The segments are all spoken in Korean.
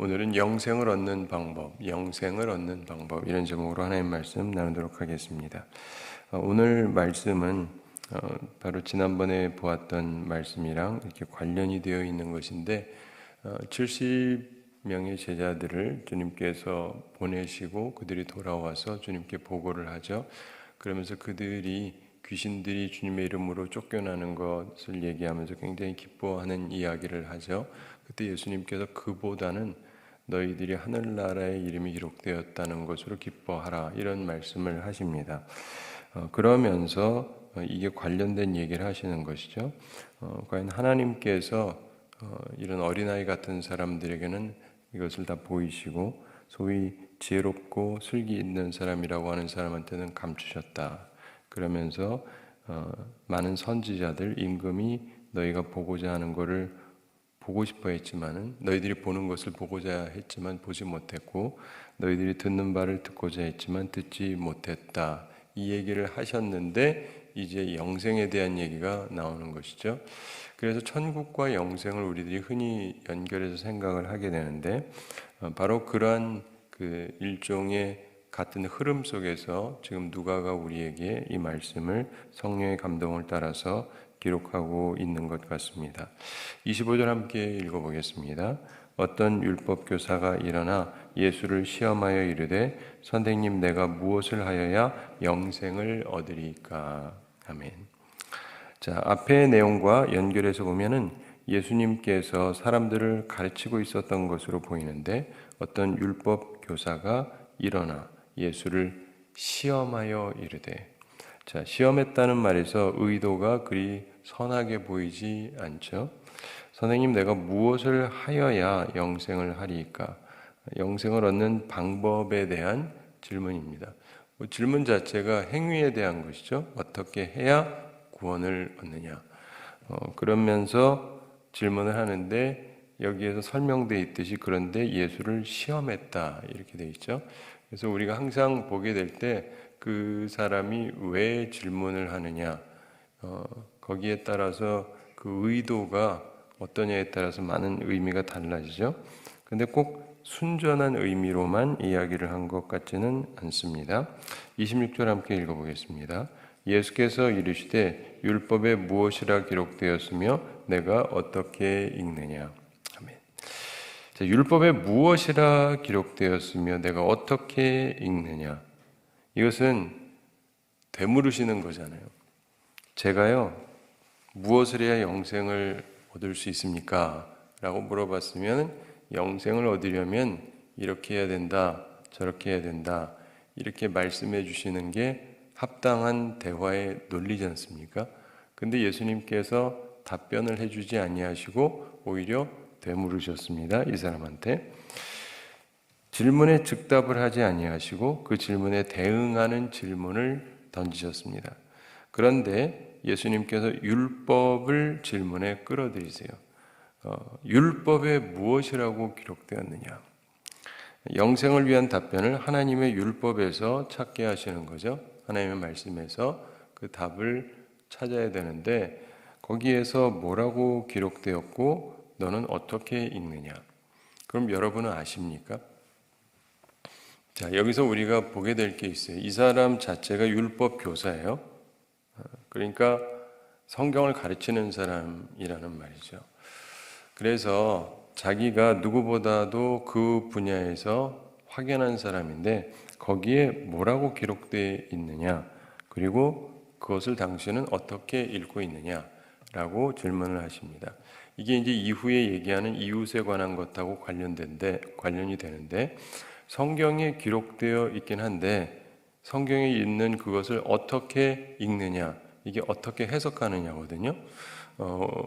오늘은 영생을 얻는 방법, 영생을 얻는 방법 이런 제목으로 하나님 말씀 나누도록 하겠습니다. 오늘 말씀은 바로 지난번에 보았던 말씀이랑 이렇게 관련이 되어 있는 것인데 70명의 제자들을 주님께서 보내시고 그들이 돌아와서 주님께 보고를 하죠. 그러면서 그들이 귀신들이 주님의 이름으로 쫓겨나는 것을 얘기하면서 굉장히 기뻐하는 이야기를 하죠. 그때 예수님께서 그보다는 너희들이 하늘나라의 이름이 기록되었다는 것으로 기뻐하라 이런 말씀을 하십니다. 그러면서 이게 관련된 얘기를 하시는 것이죠. 과연 하나님께서 이런 어린아이 같은 사람들에게는 이것을 다 보이시고 소위 지혜롭고 슬기 있는 사람이라고 하는 사람한테는 감추셨다. 그러면서 많은 선지자들 임금이 너희가 보고자 하는 것을 보고 싶어 했지만은 너희들이 보는 것을 보고자 했지만 보지 못했고 너희들이 듣는 바를 듣고자 했지만 듣지 못했다. 이 얘기를 하셨는데 이제 영생에 대한 얘기가 나오는 것이죠. 그래서 천국과 영생을 우리들이 흔히 연결해서 생각을 하게 되는데 바로 그러한 그 일종의 같은 흐름 속에서 지금 누가가 우리에게 이 말씀을 성령의 감동을 따라서 기록하고 있는 것 같습니다. 25절 함께 읽어보겠습니다. 어떤 율법교사가 일어나 예수를 시험하여 이르되 선생님 내가 무엇을 하여야 영생을 얻으리까? 아멘. 자, 앞의 내용과 연결해서 보면은 예수님께서 사람들을 가르치고 있었던 것으로 보이는데 어떤 율법교사가 일어나 예수를 시험하여 이르되, 자, 시험했다는 말에서 의도가 그리 선하게 보이지 않죠. 선생님 내가 무엇을 하여야 영생을 하리까? 영생을 얻는 방법에 대한 질문입니다. 질문 자체가 행위에 대한 것이죠. 어떻게 해야 구원을 얻느냐. 그러면서 질문을 하는데 여기에서 설명되어 있듯이 그런데 예수를 시험했다 이렇게 되어 있죠. 그래서 우리가 항상 보게 될 때 그 사람이 왜 질문을 하느냐 거기에 따라서 그 의도가 어떠냐에 따라서 많은 의미가 달라지죠. 근데 꼭 순전한 의미로만 이야기를 한 것 같지는 않습니다. 26절 함께 읽어보겠습니다. 예수께서 이르시되 율법에 무엇이라 기록되었으며 내가 어떻게 읽느냐. 아멘. 자, 율법에 무엇이라 기록되었으며 내가 어떻게 읽느냐. 이것은 되물으시는 거잖아요. 제가요 무엇을 해야 영생을 얻을 수 있습니까? 라고 물어봤으면 영생을 얻으려면 이렇게 해야 된다, 저렇게 해야 된다 이렇게 말씀해 주시는 게 합당한 대화의 논리지 않습니까? 근데 예수님께서 답변을 해주지 아니하시고 오히려 되물으셨습니다. 이 사람한테 질문에 즉답을 하지 아니하시고 그 질문에 대응하는 질문을 던지셨습니다. 그런데 예수님께서 율법을 질문에 끌어들이세요. 율법에 무엇이라고 기록되었느냐? 영생을 위한 답변을 하나님의 율법에서 찾게 하시는 거죠. 하나님의 말씀에서 그 답을 찾아야 되는데 거기에서 뭐라고 기록되었고 너는 어떻게 읽느냐? 그럼 여러분은 아십니까? 자, 여기서 우리가 보게 될 게 있어요. 이 사람 자체가 율법 교사예요. 그러니까 성경을 가르치는 사람이라는 말이죠. 그래서 자기가 누구보다도 그 분야에서 확연한 사람인데 거기에 뭐라고 기록되어 있느냐, 그리고 그것을 당신은 어떻게 읽고 있느냐라고 질문을 하십니다. 이게 이제 이후에 얘기하는 이웃에 관한 것하고 관련이 되는데 성경에 기록되어 있긴 한데 성경에 있는 그것을 어떻게 읽느냐, 이게 어떻게 해석하느냐거든요.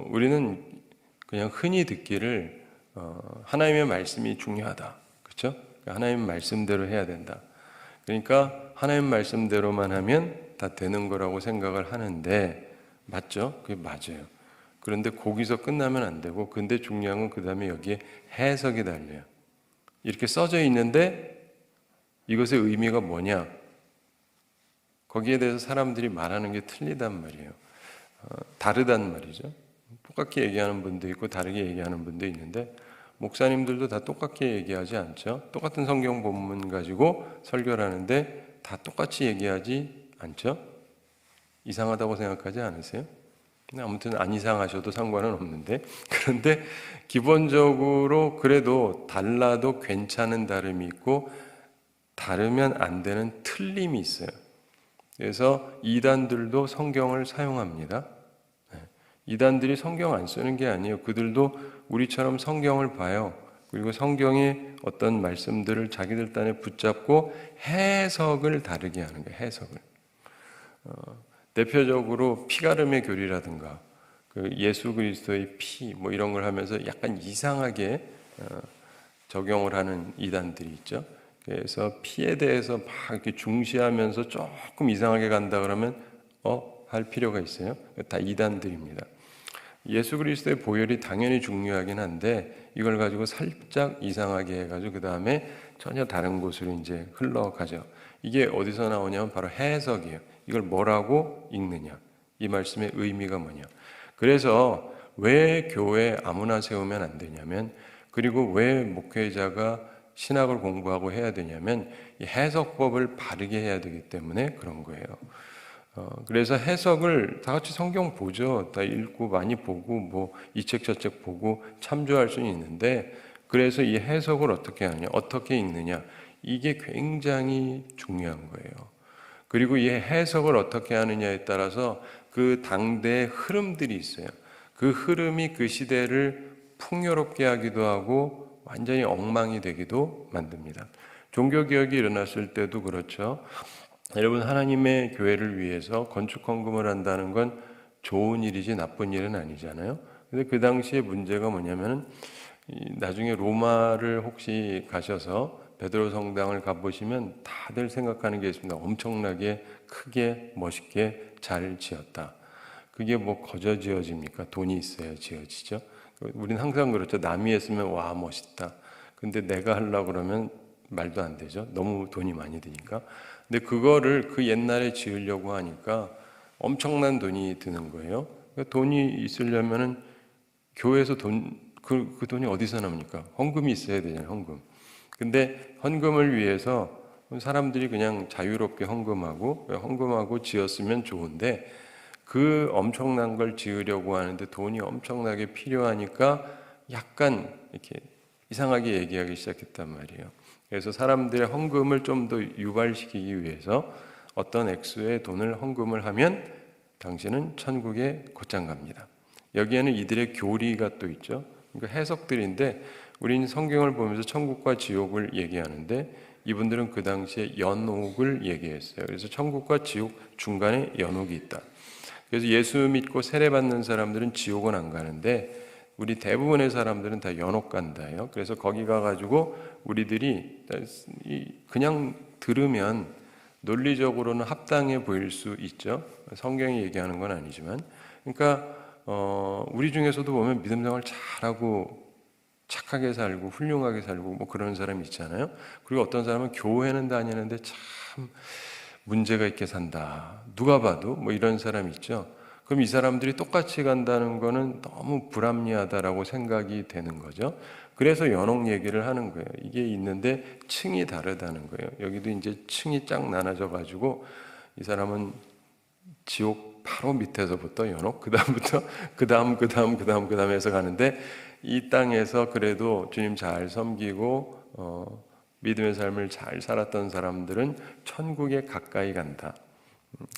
우리는 그냥 흔히 듣기를 하나님의 말씀이 중요하다, 그렇죠? 하나님의 말씀대로 해야 된다. 그러니까 하나님 말씀대로만 하면 다 되는 거라고 생각을 하는데 맞죠? 그게 맞아요. 그런데 거기서 끝나면 안 되고, 근데 중요한 건 그 다음에 여기에 해석이 달려요. 이렇게 써져 있는데 이것의 의미가 뭐냐? 거기에 대해서 사람들이 말하는 게 틀리단 말이에요. 다르단 말이죠. 똑같게 얘기하는 분도 있고 다르게 얘기하는 분도 있는데 목사님들도 다 똑같게 얘기하지 않죠. 똑같은 성경 본문 가지고 설교를 하는데 다 똑같이 얘기하지 않죠. 이상하다고 생각하지 않으세요? 아무튼 안 이상하셔도 상관은 없는데, 그런데 기본적으로 그래도 달라도 괜찮은 다름이 있고 다르면 안 되는 틀림이 있어요. 그래서 이단들도 성경을 사용합니다. 이단들이 성경 안 쓰는 게 아니에요. 그들도 우리처럼 성경을 봐요. 그리고 성경의 어떤 말씀들을 자기들 딴에 붙잡고 해석을 다르게 하는 거예요. 해석을. 대표적으로 피가름의 교리라든가 그 예수 그리스도의 피 뭐 이런 걸 하면서 약간 이상하게 적용을 하는 이단들이 있죠. 그래서 피에 대해서 막 이렇게 중시하면서 조금 이상하게 간다 그러면 할 필요가 있어요. 다 이단들입니다. 예수 그리스도의 보혈이 당연히 중요하긴 한데 이걸 가지고 살짝 이상하게 해가지고 그 다음에 전혀 다른 곳으로 이제 흘러가죠. 이게 어디서 나오냐면 바로 해석이에요. 이걸 뭐라고 읽느냐, 이 말씀의 의미가 뭐냐. 그래서 왜 교회 아무나 세우면 안 되냐면, 그리고 왜 목회자가 신학을 공부하고 해야 되냐면 이 해석법을 바르게 해야 되기 때문에 그런 거예요. 그래서 해석을 다 같이 성경 보죠. 다 읽고 많이 보고 뭐 이 책 저 책 보고 참조할 수는 있는데, 그래서 이 해석을 어떻게 하냐, 어떻게 읽느냐, 이게 굉장히 중요한 거예요. 그리고 이 해석을 어떻게 하느냐에 따라서 그 당대의 흐름들이 있어요. 그 흐름이 그 시대를 풍요롭게 하기도 하고 완전히 엉망이 되기도 만듭니다. 종교개혁이 일어났을 때도 그렇죠. 여러분, 하나님의 교회를 위해서 건축 헌금을 한다는 건 좋은 일이지 나쁜 일은 아니잖아요. 근데 그 당시에 문제가 뭐냐면은 나중에 로마를 혹시 가셔서 베드로 성당을 가보시면 다들 생각하는 게 있습니다. 엄청나게 크게 멋있게 잘 지었다. 그게 뭐 거저 지어집니까? 돈이 있어야 지어지죠. 우린 항상 그렇죠. 남이 했으면 와 멋있다. 근데 내가 하려고 그러면 말도 안 되죠. 너무 돈이 많이 드니까. 근데 그거를 그 옛날에 지으려고 하니까 엄청난 돈이 드는 거예요. 그러니까 돈이 있으려면은 교회에서 그 돈이 어디서 나옵니까? 헌금이 있어야 되잖아요, 헌금. 근데 헌금을 위해서 사람들이 그냥 자유롭게 헌금하고 지었으면 좋은데, 그 엄청난 걸 지으려고 하는데 돈이 엄청나게 필요하니까 약간 이렇게 이상하게 얘기하기 시작했단 말이에요. 그래서 사람들의 헌금을 좀 더 유발시키기 위해서 어떤 액수의 돈을 헌금을 하면 당신은 천국에 곧장 갑니다. 여기에는 이들의 교리가 또 있죠. 그러니까 해석들인데, 우리는 성경을 보면서 천국과 지옥을 얘기하는데 이분들은 그 당시에 연옥을 얘기했어요. 그래서 천국과 지옥 중간에 연옥이 있다. 그래서 예수 믿고 세례받는 사람들은 지옥은 안 가는데 우리 대부분의 사람들은 다 연옥 간다요. 그래서 거기 가가지고 우리들이 그냥 들으면 논리적으로는 합당해 보일 수 있죠. 성경이 얘기하는 건 아니지만. 그러니까 우리 중에서도 보면 믿음 생활 잘하고 착하게 살고 훌륭하게 살고 뭐 그런 사람이 있잖아요. 그리고 어떤 사람은 교회는 다니는데 참 문제가 있게 산다. 누가 봐도 뭐 이런 사람이 있죠. 그럼 이 사람들이 똑같이 간다는 거는 너무 불합리하다라고 생각이 되는 거죠. 그래서 연옥 얘기를 하는 거예요. 이게 있는데 층이 다르다는 거예요. 여기도 이제 층이 쫙 나눠져 가지고 이 사람은 지옥 바로 밑에서부터 연옥, 그다음부터 그다음 해서 가는데, 이 땅에서 그래도 주님 잘 섬기고 믿음의 삶을 잘 살았던 사람들은 천국에 가까이 간다.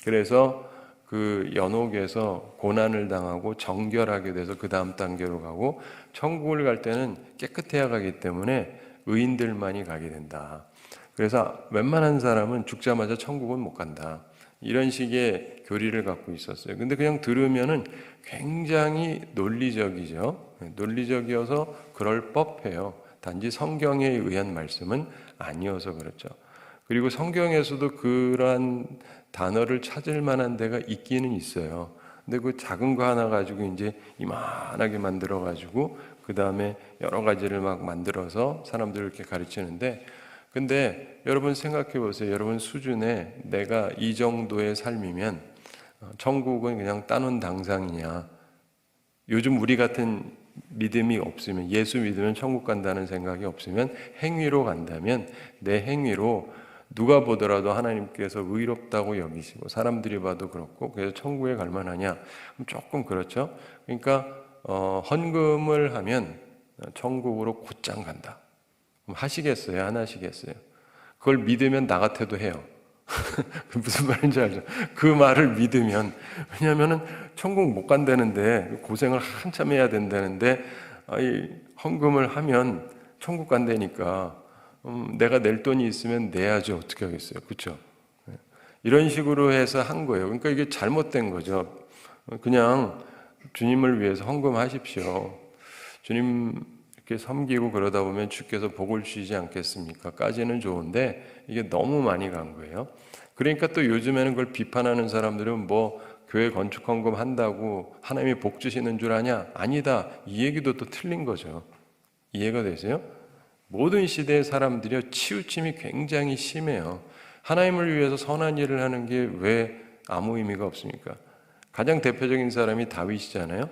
그래서 그 연옥에서 고난을 당하고 정결하게 돼서 그 다음 단계로 가고, 천국을 갈 때는 깨끗해야 가기 때문에 의인들만이 가게 된다. 그래서 웬만한 사람은 죽자마자 천국은 못 간다. 이런 식의 교리를 갖고 있었어요. 근데 그냥 들으면은 굉장히 논리적이죠. 논리적이어서 그럴 법해요. 단지 성경에 의한 말씀은 아니어서 그렇죠. 그리고 성경에서도 그러한 단어를 찾을 만한 데가 있기는 있어요. 근데 그 작은 거 하나 가지고 이제 이만하게 만들어 가지고 그 다음에 여러 가지를 막 만들어서 사람들을 이렇게 가르치는데, 근데 여러분 생각해 보세요. 여러분 수준에 내가 이 정도의 삶이면 천국은 그냥 따놓은 당상이냐? 요즘 우리 같은 믿음이 없으면, 예수 믿으면 천국 간다는 생각이 없으면 행위로 간다면 내 행위로 누가 보더라도 하나님께서 의롭다고 여기시고 사람들이 봐도 그렇고 그래서 천국에 갈 만하냐? 그럼 조금 그렇죠. 그러니까 헌금을 하면 천국으로 곧장 간다. 그럼 하시겠어요? 안 하시겠어요? 그걸 믿으면 나 같아도 해요. 무슨 말인지 알죠? 그 말을 믿으면, 왜냐하면 천국 못 간다는데 고생을 한참 해야 된다는데 헌금을 하면 천국 간다니까 내가 낼 돈이 있으면 내야죠. 어떻게 하겠어요? 그렇죠? 이런 식으로 해서 한 거예요. 그러니까 이게 잘못된 거죠. 그냥 주님을 위해서 헌금하십시오. 주님 이렇게 섬기고 그러다 보면 주께서 복을 주시지 않겠습니까? 까지는 좋은데 이게 너무 많이 간 거예요. 그러니까 또 요즘에는 그걸 비판하는 사람들은 뭐 교회 건축 헌금 한다고 하나님이 복 주시는 줄 아냐? 아니다. 이 얘기도 또 틀린 거죠. 이해가 되세요? 모든 시대의 사람들이 치우침이 굉장히 심해요. 하나님을 위해서 선한 일을 하는 게 왜 아무 의미가 없습니까? 가장 대표적인 사람이 다윗이잖아요.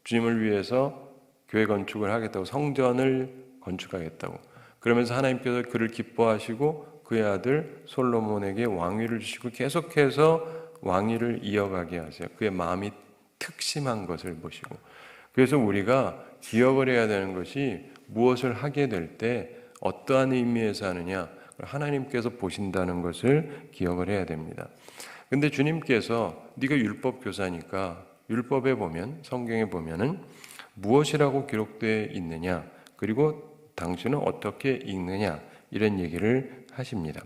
주님을 위해서 교회 건축을 하겠다고, 성전을 건축하겠다고. 그러면서 하나님께서 그를 기뻐하시고 그의 아들 솔로몬에게 왕위를 주시고 계속해서 왕위를 이어가게 하세요. 그의 마음이 특심한 것을 보시고. 그래서 우리가 기억을 해야 되는 것이 무엇을 하게 될 때 어떠한 의미에서 하느냐, 하나님께서 보신다는 것을 기억을 해야 됩니다. 근데 주님께서 네가 율법 교사니까 율법에 보면, 성경에 보면은 무엇이라고 기록되어 있느냐, 그리고 당신은 어떻게 읽느냐, 이런 얘기를 하십니다.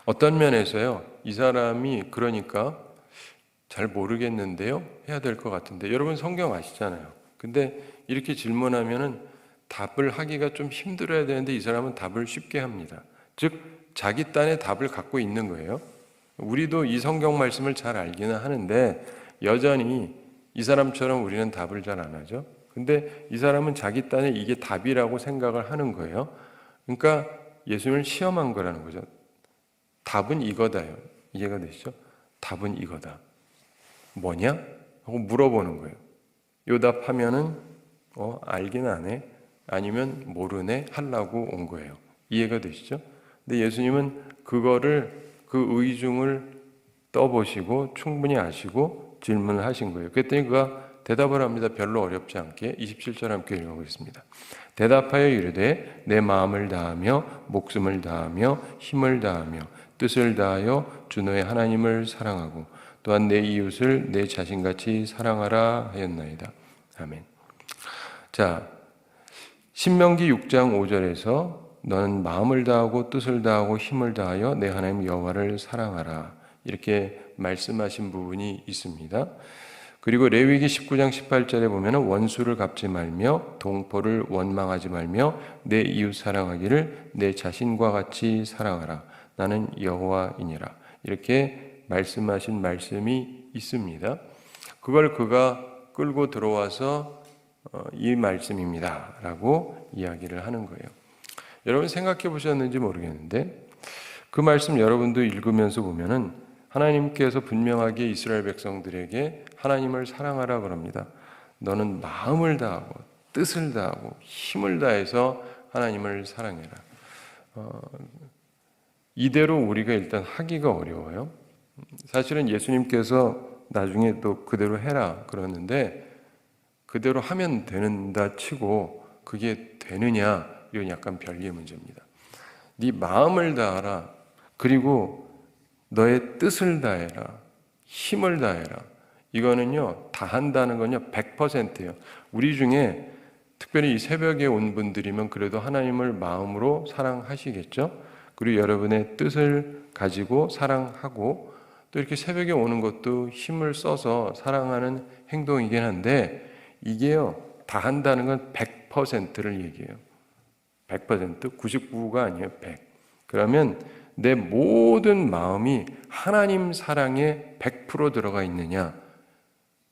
어떤 면에서요, 이 사람이 그러니까 잘 모르겠는데요, 해야 될 것 같은데, 여러분 성경 아시잖아요. 근데 이렇게 질문하면은 답을 하기가 좀 힘들어야 되는데 이 사람은 답을 쉽게 합니다. 즉 자기 딴에 답을 갖고 있는 거예요. 우리도 이 성경 말씀을 잘 알기는 하는데 여전히 이 사람처럼 우리는 답을 잘 안 하죠. 근데 이 사람은 자기 딴에 이게 답이라고 생각을 하는 거예요. 그러니까 예수님을 시험한 거라는 거죠. 답은 이거다요. 이해가 되시죠? 답은 이거다. 뭐냐? 하고 물어보는 거예요. 요 답하면은 알긴 안 해. 아니면 모르네 하려고 온 거예요. 이해가 되시죠? 근데 예수님은 그거를, 그 의중을 떠보시고 충분히 아시고 질문을 하신 거예요. 그랬더니 그가 대답을 합니다. 별로 어렵지 않게. 27절 함께 읽어보겠습니다. 대답하여 이르되 내 마음을 다하며 목숨을 다하며 힘을 다하며 뜻을 다하여 주 너의 하나님을 사랑하고 또한 내 이웃을 내 자신같이 사랑하라 하였나이다. 아멘. 자, 신명기 6장 5절에서 너는 마음을 다하고 뜻을 다하고 힘을 다하여 내 하나님 여호와를 사랑하라, 이렇게 말씀하신 부분이 있습니다. 그리고 레위기 19장 18절에 보면 원수를 갚지 말며 동포를 원망하지 말며 내 이웃 사랑하기를 내 자신과 같이 사랑하라, 나는 여호와이니라, 이렇게 말씀하신 말씀이 있습니다. 그걸 그가 끌고 들어와서 이 말씀입니다 라고 이야기를 하는 거예요. 여러분 생각해 보셨는지 모르겠는데 그 말씀 여러분도 읽으면서 보면은 하나님께서 분명하게 이스라엘 백성들에게 하나님을 사랑하라 그럽니다. 너는 마음을 다하고 뜻을 다하고 힘을 다해서 하나님을 사랑해라. 이대로 우리가 일단 하기가 어려워요. 사실은 예수님께서 나중에 또 그대로 해라 그러는데 그대로 하면 되는다 치고 그게 되느냐, 이건 약간 별개의 문제입니다. 네 마음을 다하라, 그리고 너의 뜻을 다해라, 힘을 다해라. 이거는요, 다한다는 건요 100%예요. 우리 중에 특별히 이 새벽에 온 분들이면 그래도 하나님을 마음으로 사랑하시겠죠. 그리고 여러분의 뜻을 가지고 사랑하고 또 이렇게 새벽에 오는 것도 힘을 써서 사랑하는 행동이긴 한데 이게요, 다 한다는 건 100%를 얘기해요. 100%, 99가 아니에요, 100. 그러면 내 모든 마음이 하나님 사랑에 100% 들어가 있느냐?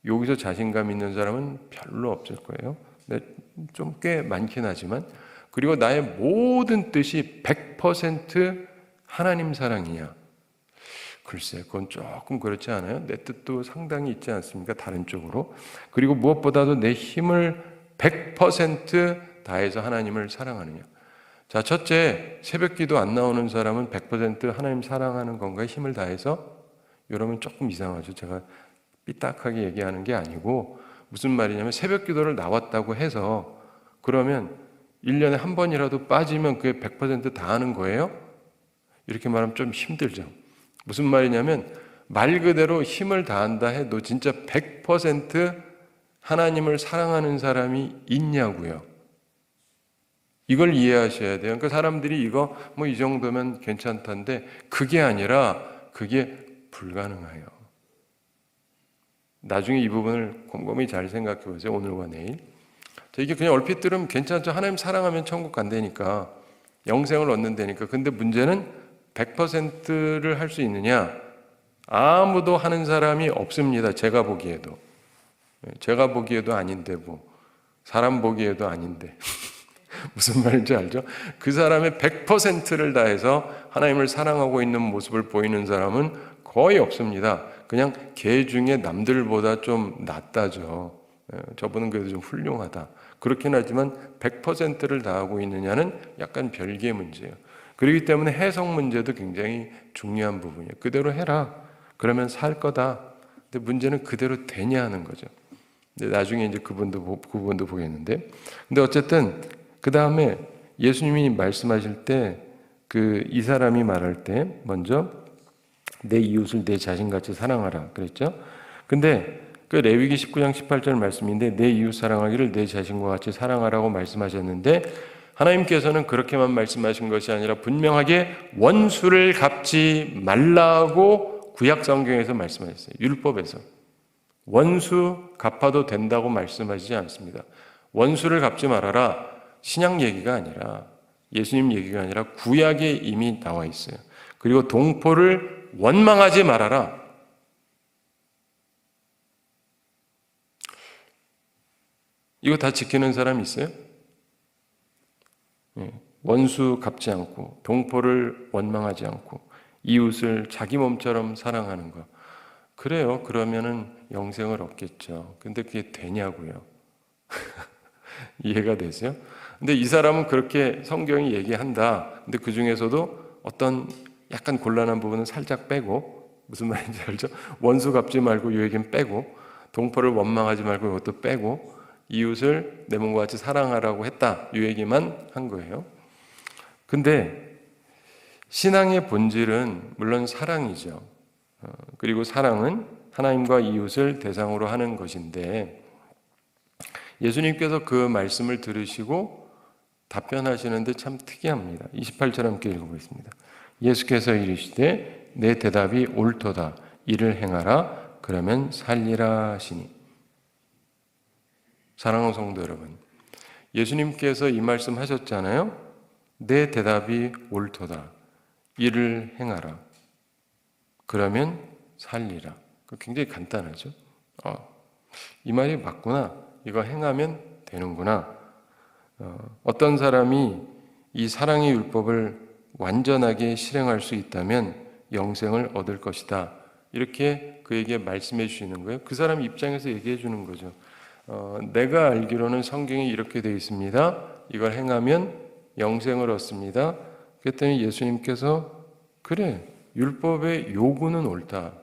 여기서 자신감 있는 사람은 별로 없을 거예요. 좀 꽤 많긴 하지만. 그리고 나의 모든 뜻이 100% 하나님 사랑이냐? 글쎄, 그건 조금 그렇지 않아요? 내 뜻도 상당히 있지 않습니까? 다른 쪽으로. 그리고 무엇보다도 내 힘을 100% 다해서 하나님을 사랑하느냐. 자, 첫째, 새벽 기도 안 나오는 사람은 100% 하나님 사랑하는 건가요? 힘을 다해서? 이러면 조금 이상하죠. 제가 삐딱하게 얘기하는 게 아니고, 무슨 말이냐면 새벽 기도를 나왔다고 해서 그러면 1년에 한 번이라도 빠지면 그게 100% 다 하는 거예요? 이렇게 말하면 좀 힘들죠. 무슨 말이냐면 말 그대로 힘을 다한다 해도 진짜 100% 하나님을 사랑하는 사람이 있냐고요. 이걸 이해하셔야 돼요. 그러니까 사람들이 이거 뭐 이 정도면 괜찮다는데 그게 아니라 그게 불가능해요. 나중에 이 부분을 곰곰이 잘 생각해 보세요. 오늘과 내일. 이게 그냥 얼핏 들으면 괜찮죠. 하나님 사랑하면 천국 간다니까. 영생을 얻는다니까. 근데 문제는 100%를 할 수 있느냐? 아무도 하는 사람이 없습니다. 제가 보기에도. 제가 보기에도 아닌데 뭐. 사람 보기에도 아닌데. 무슨 말인지 알죠? 그 사람의 100%를 다해서 하나님을 사랑하고 있는 모습을 보이는 사람은 거의 없습니다. 그냥 개 중에 남들보다 좀 낫다죠. 저분은 그래도 좀 훌륭하다. 그렇긴 하지만 100%를 다하고 있느냐는 약간 별개의 문제예요. 그렇기 때문에 해석 문제도 굉장히 중요한 부분이에요. 그대로 해라. 그러면 살 거다. 근데 문제는 그대로 되냐 하는 거죠. 근데 나중에 이제 그 부분도 보겠는데. 근데 어쨌든 그 다음에 예수님이 말씀하실 때 이 사람이 말할 때 먼저 내 이웃을 내 자신같이 사랑하라 그랬죠. 근데 그 레위기 19장 18절 말씀인데 내 이웃 사랑하기를 내 자신과 같이 사랑하라고 말씀하셨는데 하나님께서는 그렇게만 말씀하신 것이 아니라 분명하게 원수를 갚지 말라고 구약 성경에서 말씀하셨어요. 율법에서. 원수 갚아도 된다고 말씀하시지 않습니다. 원수를 갚지 말아라. 신약 얘기가 아니라 예수님 얘기가 아니라 구약에 이미 나와 있어요. 그리고 동포를 원망하지 말아라. 이거 다 지키는 사람 있어요? 원수 갚지 않고 동포를 원망하지 않고 이웃을 자기 몸처럼 사랑하는 거. 그래요. 그러면은 영생을 얻겠죠. 근데 그게 되냐고요. 이해가 되세요? 근데 이 사람은 그렇게 성경이 얘기한다. 근데 그 중에서도 어떤 약간 곤란한 부분은 살짝 빼고, 무슨 말인지 알죠? 원수 갚지 말고 이 얘기는 빼고, 동포를 원망하지 말고 이것도 빼고, 이웃을 내 몸과 같이 사랑하라고 했다. 이 얘기만 한 거예요. 근데 신앙의 본질은 물론 사랑이죠. 그리고 사랑은 하나님과 이웃을 대상으로 하는 것인데 예수님께서 그 말씀을 들으시고 답변하시는데 참 특이합니다. 28절 함께 읽어보겠습니다. 예수께서 이르시되 내 대답이 옳도다. 이를 행하라. 그러면 살리라 하시니. 사랑하는 성도 여러분, 예수님께서 이 말씀 하셨잖아요. 내 대답이 옳도다. 이를 행하라. 그러면 살리라. 굉장히 간단하죠. 이 말이 맞구나. 이거 행하면 되는구나. 어떤 사람이 이 사랑의 율법을 완전하게 실행할 수 있다면 영생을 얻을 것이다. 이렇게 그에게 말씀해 주시는 거예요. 그 사람 입장에서 얘기해 주는 거죠. 내가 알기로는 성경이 이렇게 되어 있습니다. 이걸 행하면 영생을 얻습니다. 그랬더니 예수님께서 그래, 율법의 요구는 옳다.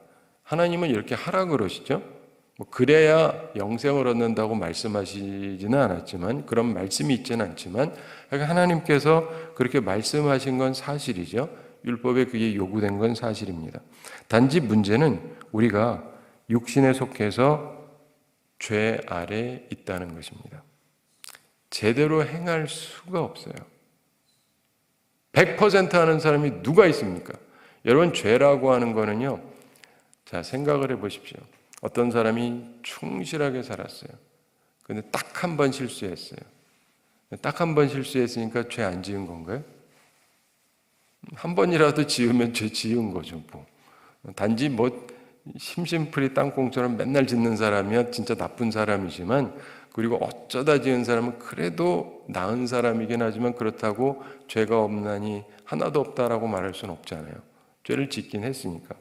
하나님은 이렇게 하라 그러시죠. 그래야 영생을 얻는다고 말씀하시지는 않았지만 그런 말씀이 있지는 않지만 하나님께서 그렇게 말씀하신 건 사실이죠. 율법에 그게 요구된 건 사실입니다. 단지 문제는 우리가 육신에 속해서 죄 아래 있다는 것입니다. 제대로 행할 수가 없어요. 100% 하는 사람이 누가 있습니까? 여러분, 죄라고 하는 거는요, 자, 생각을 해 보십시오. 어떤 사람이 충실하게 살았어요. 근데 딱 한 번 실수했어요. 딱 한 번 실수했으니까 죄 안 지은 건가요? 한 번이라도 지으면 죄 지은 거죠, 뭐. 단지 심심풀이 땅콩처럼 맨날 짓는 사람이야 진짜 나쁜 사람이지만, 그리고 어쩌다 지은 사람은 그래도 나은 사람이긴 하지만 그렇다고 죄가 없나니 하나도 없다라고 말할 수는 없잖아요. 죄를 짓긴 했으니까.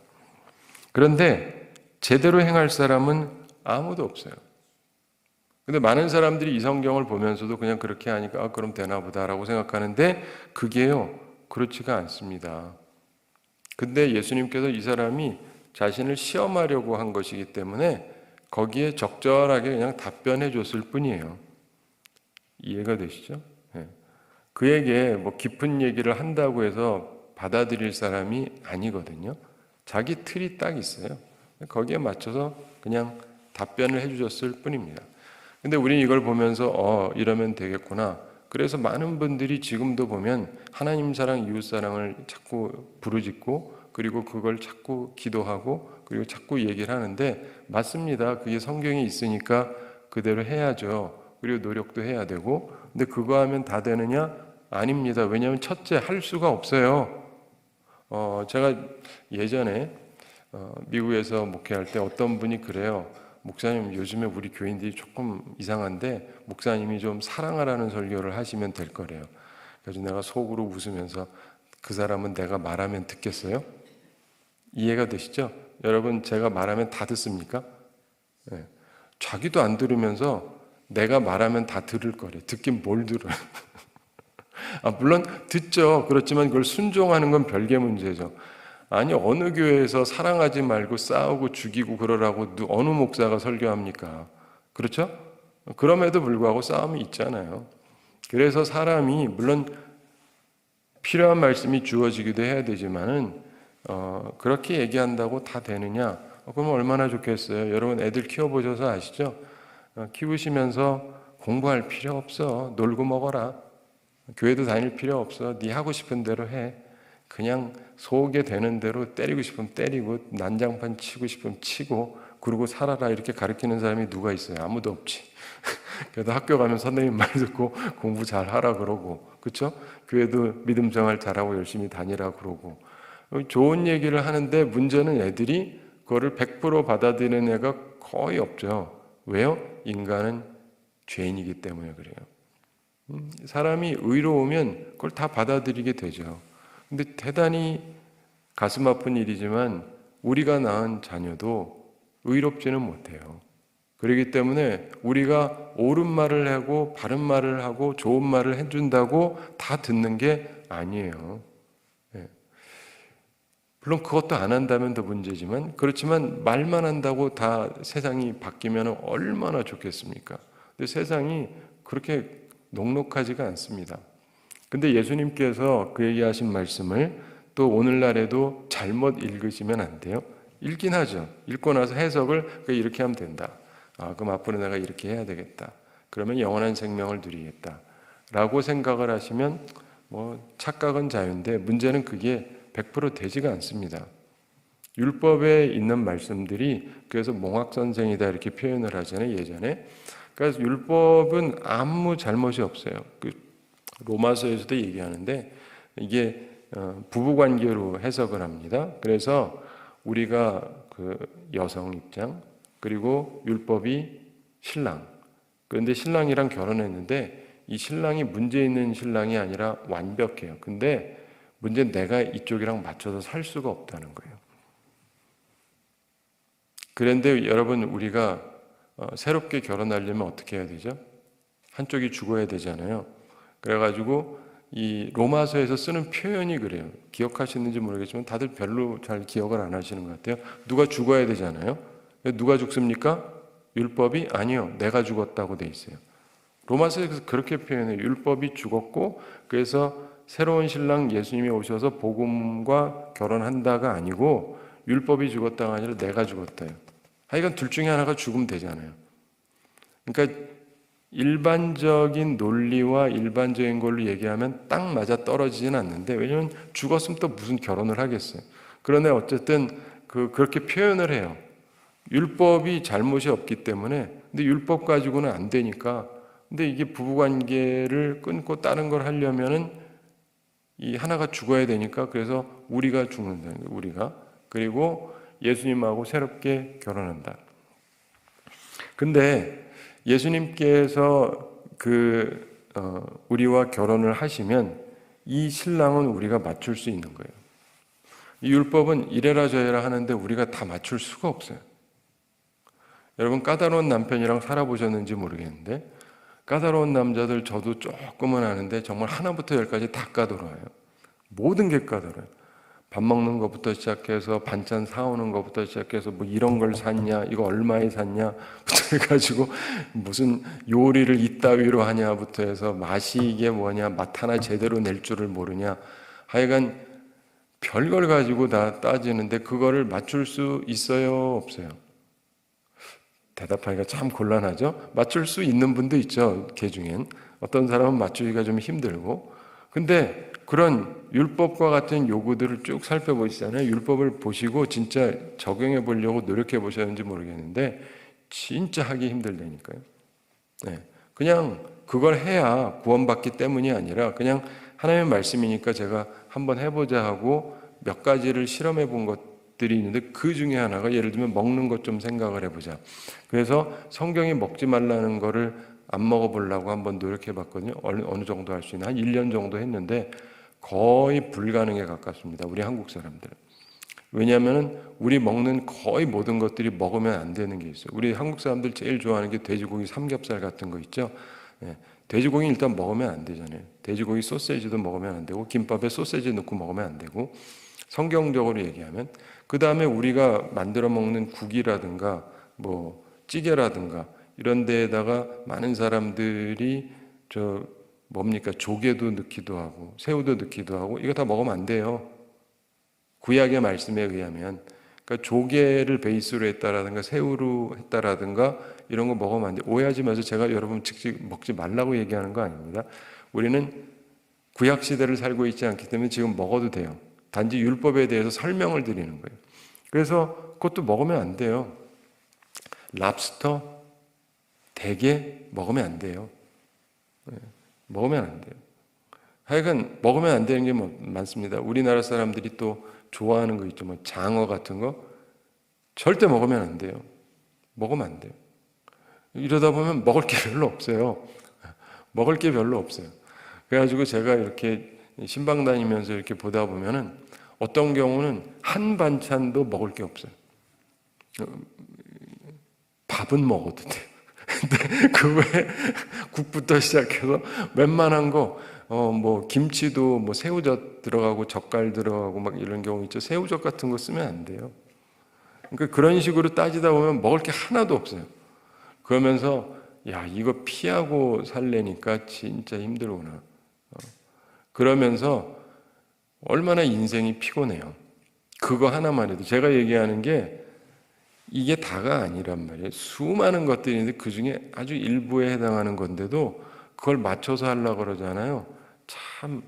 그런데 제대로 행할 사람은 아무도 없어요. 근데 많은 사람들이 이 성경을 보면서도 그냥 그렇게 하니까 그럼 되나 보다라고 생각하는데 그게요, 그렇지가 않습니다. 근데 예수님께서 이 사람이 자신을 시험하려고 한 것이기 때문에 거기에 적절하게 그냥 답변해 줬을 뿐이에요. 이해가 되시죠? 네. 그에게 뭐 깊은 얘기를 한다고 해서 받아들일 사람이 아니거든요. 자기 틀이 딱 있어요. 거기에 맞춰서 그냥 답변을 해주셨을 뿐입니다. 근데 우리는 이걸 보면서 이러면 되겠구나. 그래서 많은 분들이 지금도 보면 하나님 사랑, 이웃 사랑을 자꾸 부르짖고 그리고 그걸 자꾸 기도하고 그리고 자꾸 얘기를 하는데 맞습니다. 그게 성경에 있으니까 그대로 해야죠. 그리고 노력도 해야 되고 근데 그거 하면 다 되느냐? 아닙니다. 왜냐하면 첫째 할 수가 없어요. 제가 예전에 미국에서 목회할 때 어떤 분이 그래요. 목사님 요즘에 우리 교인들이 조금 이상한데 목사님이 좀 사랑하라는 설교를 하시면 될 거래요. 그래서 내가 속으로 웃으면서 그 사람은 내가 말하면 듣겠어요? 이해가 되시죠? 여러분 제가 말하면 다 듣습니까? 네. 자기도 안 들으면서 내가 말하면 다 들을 거래. 듣긴 뭘 들어요? 물론 듣죠. 그렇지만 그걸 순종하는 건 별개 문제죠. 아니 어느 교회에서 사랑하지 말고 싸우고 죽이고 그러라고 어느 목사가 설교합니까? 그렇죠? 그럼에도 불구하고 싸움이 있잖아요. 그래서 사람이 물론 필요한 말씀이 주어지기도 해야 되지만은 그렇게 얘기한다고 다 되느냐? 그러면 얼마나 좋겠어요. 여러분 애들 키워보셔서 아시죠? 키우시면서 공부할 필요 없어. 놀고 먹어라. 교회도 다닐 필요 없어. 네 하고 싶은 대로 해. 그냥 속에 되는 대로 때리고 싶으면 때리고 난장판 치고 싶으면 치고 그러고 살아라 이렇게 가르치는 사람이 누가 있어요? 아무도 없지. 그래도 학교 가면 선생님 말 듣고 공부 잘 하라 그러고 그렇죠? 교회도 믿음 생활 잘하고 열심히 다니라 그러고 좋은 얘기를 하는데 문제는 애들이 그거를 100% 받아들이는 애가 거의 없죠. 왜요? 인간은 죄인이기 때문에 그래요. 사람이 의로우면 그걸 다 받아들이게 되죠. 근데 대단히 가슴 아픈 일이지만 우리가 낳은 자녀도 의롭지는 못해요. 그렇기 때문에 우리가 옳은 말을 하고 바른 말을 하고 좋은 말을 해준다고 다 듣는 게 아니에요. 물론 그것도 안 한다면 더 문제지만 그렇지만 말만 한다고 다 세상이 바뀌면 얼마나 좋겠습니까? 근데 세상이 그렇게 녹록하지가 않습니다. 근데 예수님께서 그 얘기하신 말씀을 또 오늘날에도 잘못 읽으시면 안 돼요. 읽긴 하죠. 읽고 나서 해석을 이렇게 하면 된다. 그럼 앞으로 내가 이렇게 해야 되겠다. 그러면 영원한 생명을 누리겠다. 라고 생각을 하시면 착각은 자유인데 문제는 그게 100% 되지가 않습니다. 율법에 있는 말씀들이 그래서 몽학선생이다 이렇게 표현을 하잖아요. 예전에. 그래서 율법은 아무 잘못이 없어요. 로마서에서도 얘기하는데 이게 부부관계로 해석을 합니다. 그래서 우리가 그 여성 입장 그리고 율법이 신랑 그런데 신랑이랑 결혼했는데 이 신랑이 문제 있는 신랑이 아니라 완벽해요. 근데 문제는 내가 이쪽이랑 맞춰서 살 수가 없다는 거예요. 그런데 여러분 우리가 새롭게 결혼하려면 어떻게 해야 되죠? 한쪽이 죽어야 되잖아요. 그래가지고 이 로마서에서 쓰는 표현이 그래요. 기억하시는지 모르겠지만 다들 별로 잘 기억을 안 하시는 것 같아요. 누가 죽어야 되잖아요. 누가 죽습니까? 율법이? 아니요. 내가 죽었다고 돼 있어요. 로마서에서 그렇게 표현해요. 율법이 죽었고 그래서 새로운 신랑 예수님이 오셔서 복음과 결혼한다가 아니고 율법이 죽었다가 아니라 내가 죽었다요. 하여간 둘 중에 하나가 죽으면 되잖아요. 그러니까 일반적인 논리와 일반적인 걸로 얘기하면 딱 맞아 떨어지진 않는데 왜냐하면 죽었으면 또 무슨 결혼을 하겠어요. 그런데 어쨌든 그렇게 표현을 해요. 율법이 잘못이 없기 때문에 근데 율법 가지고는 안 되니까 근데 이게 부부관계를 끊고 다른 걸 하려면은 이 하나가 죽어야 되니까 그래서 우리가 죽는다는 거예요. 우리가 그리고 예수님하고 새롭게 결혼한다. 근데 예수님께서 우리와 결혼을 하시면 이 신랑은 우리가 맞출 수 있는 거예요. 이 율법은 이래라 저래라 하는데 우리가 다 맞출 수가 없어요. 여러분 까다로운 남편이랑 살아보셨는지 모르겠는데 까다로운 남자들 저도 조금은 아는데 정말 하나부터 열까지 다 까다로워요. 모든 게 까다로워요. 밥 먹는 것부터 시작해서 반찬 사오는 것부터 시작해서 뭐 이런 걸 샀냐, 이거 얼마에 샀냐부터 해가지고 무슨 요리를 이따위로 하냐부터 해서 맛이 이게 뭐냐, 맛 하나 제대로 낼 줄을 모르냐, 하여간 별걸 가지고 다 따지는데 그거를 맞출 수 있어요, 없어요? 대답하기가 참 곤란하죠. 맞출 수 있는 분도 있죠. 개 중엔 어떤 사람은 맞추기가 좀 힘들고. 근데 그런 율법과 같은 요구들을 쭉 살펴보시잖아요. 율법을 보시고 진짜 적용해 보려고 노력해 보셨는지 모르겠는데 진짜 하기 힘들다니까요. 네. 그냥 그걸 해야 구원받기 때문이 아니라 그냥 하나님의 말씀이니까 제가 한번 해보자 하고 몇 가지를 실험해 본 것들이 있는데 그 중에 하나가 예를 들면 먹는 것 좀 생각을 해보자. 그래서 성경이 먹지 말라는 거를 안 먹어보려고 한번 노력해 봤거든요. 어느 정도 할 수 있나? 한 1년 정도 했는데 거의 불가능에 가깝습니다. 우리 한국 사람들은. 왜냐하면 우리 먹는 거의 모든 것들이 먹으면 안 되는 게 있어요. 우리 한국 사람들 제일 좋아하는 게 돼지고기 삼겹살 같은 거 있죠. 예, 돼지고기 일단 먹으면 안 되잖아요. 돼지고기 소세지도 먹으면 안 되고 김밥에 소세지 넣고 먹으면 안 되고 성경적으로 얘기하면 그 다음에 우리가 만들어 먹는 국이라든가 뭐 찌개라든가 이런 데에다가 많은 사람들이 뭡니까 조개도 넣기도 하고 새우도 넣기도 하고 이거 다 먹으면 안 돼요. 구약의 말씀에 의하면 그러니까 조개를 베이스로 했다라든가 새우로 했다라든가 이런 거 먹으면 안 돼. 오해하지 마세요. 제가 여러분 직접 먹지 말라고 얘기하는 거 아닙니다. 우리는 구약 시대를 살고 있지 않기 때문에 지금 먹어도 돼요. 단지 율법에 대해서 설명을 드리는 거예요. 그래서 그것도 먹으면 안 돼요. 랍스터, 대게 먹으면 안 돼요. 먹으면 안 돼요. 하여간 먹으면 안 되는 게 많습니다. 우리나라 사람들이 또 좋아하는 거 있죠. 뭐 장어 같은 거 절대 먹으면 안 돼요. 먹으면 안 돼요. 이러다 보면 먹을 게 별로 없어요. 먹을 게 별로 없어요. 그래가지고 제가 이렇게 신방 다니면서 이렇게 보다 보면은 어떤 경우는 한 반찬도 먹을 게 없어요. 밥은 먹어도 돼요. 근데 그 외에 국부터 시작해서 웬만한 거, 뭐 김치도 뭐 새우젓 들어가고 젓갈 들어가고 막 이런 경우 있죠. 새우젓 같은 거 쓰면 안 돼요. 그러니까 그런 식으로 따지다 보면 먹을 게 하나도 없어요. 그러면서 야 이거 피하고 살래니까 진짜 힘들구나. 그러면서 얼마나 인생이 피곤해요. 그거 하나만 해도 제가 얘기하는 게 이게 다가 아니란 말이에요. 수많은 것들이 있는데 그 중에 아주 일부에 해당하는 건데도 그걸 맞춰서 하려고 그러잖아요. 참